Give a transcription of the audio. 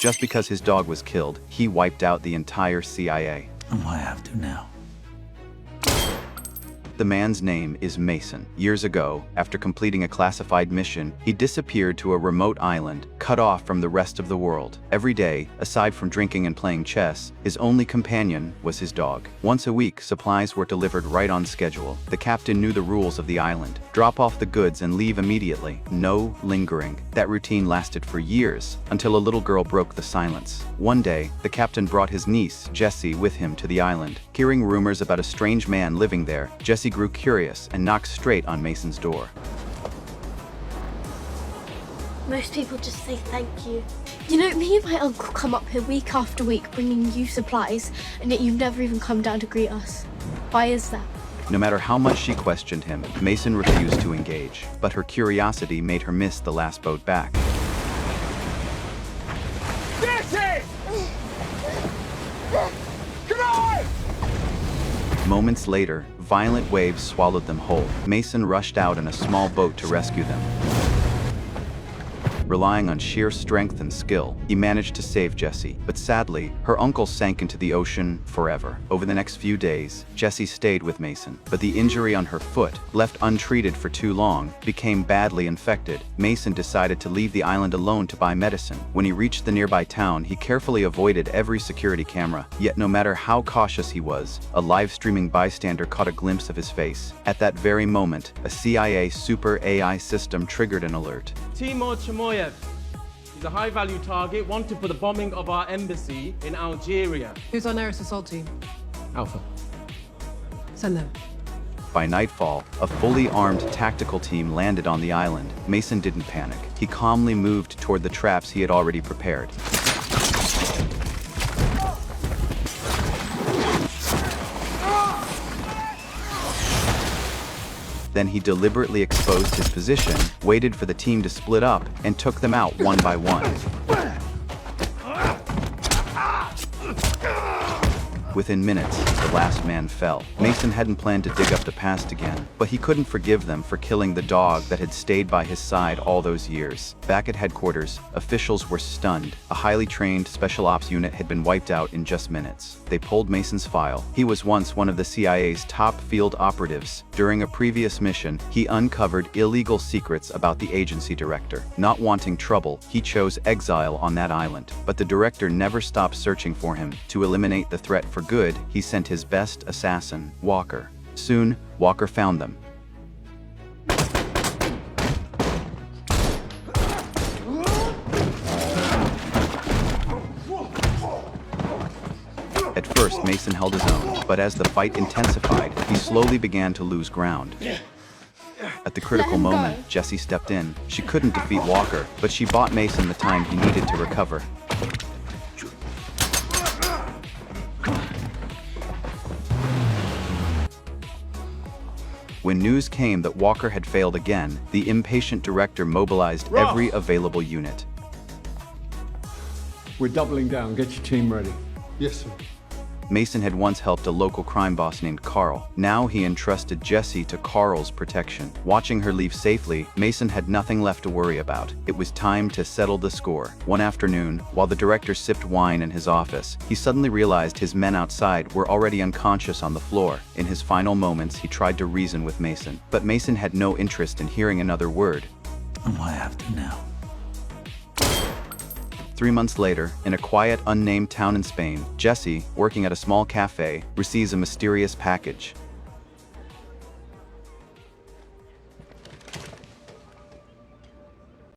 Just because his dog was killed, he wiped out the entire CIA. And what I have to now? The man's name is Mason. Years ago, after completing a classified mission, he disappeared to a remote island, cut off from the rest of the world. Every day, aside from drinking and playing chess, his only companion was his dog. Once a week, supplies were delivered right on schedule. The captain knew the rules of the island. Drop off the goods and leave immediately. No lingering. That routine lasted for years, until a little girl broke the silence. One day, the captain brought his niece, Jessie, with him to the island. Hearing rumors about a strange man living there, Jessie grew curious and knocked straight on Mason's door. Most people just say thank you. You know, me and my uncle come up here week after week bringing you supplies, and yet you've never even come down to greet us. Why is that? No matter how much she questioned him, Mason refused to engage, but her curiosity made her miss the last boat back. Jesse! Come on! Moments later, violent waves swallowed them whole. Mason rushed out in a small boat to rescue them. Relying on sheer strength and skill, he managed to save Jessie, but sadly, her uncle sank into the ocean forever. Over the next few days, Jessie stayed with Mason, but the injury on her foot, left untreated for too long, became badly infected. Mason decided to leave the island alone to buy medicine. When he reached the nearby town, he carefully avoided every security camera, yet no matter how cautious he was, a live-streaming bystander caught a glimpse of his face. At that very moment, a CIA super AI system triggered an alert. Timur Chamoyev. He's a high-value target wanted for the bombing of our embassy in Algeria. Who's our nearest assault team? Alpha. Send them. By nightfall, a fully armed tactical team landed on the island. Mason didn't panic. He calmly moved toward the traps he had already prepared. Then he deliberately exposed his position, waited for the team to split up, and took them out one by one. Within minutes, the last man fell. Mason hadn't planned to dig up the past again, but he couldn't forgive them for killing the dog that had stayed by his side all those years. Back at headquarters, officials were stunned. A highly trained special ops unit had been wiped out in just minutes. They pulled Mason's file. He was once one of the CIA's top field operatives. During a previous mission, he uncovered illegal secrets about the agency director. Not wanting trouble, he chose exile on that island. But the director never stopped searching for him. To eliminate the threat for good, he sent his best assassin, Walker. Soon, Walker found them. At first, Mason held his own, but as the fight intensified, he slowly began to lose ground. At the critical moment, Jessie stepped in. She couldn't defeat Walker, but she bought Mason the time he needed to recover. When news came that Walker had failed again, the impatient director mobilized every available unit. We're doubling down. Get your team ready. Yes, sir. Mason had once helped a local crime boss named Carl. Now he entrusted Jessie to Carl's protection. Watching her leave safely, Mason had nothing left to worry about. It was time to settle the score. One afternoon, while the director sipped wine in his office, he suddenly realized his men outside were already unconscious on the floor. In his final moments, he tried to reason with Mason, but Mason had no interest in hearing another word. And what I have to now? 3 months later, in a quiet, unnamed town in Spain, Jessie, working at a small cafe, receives a mysterious package.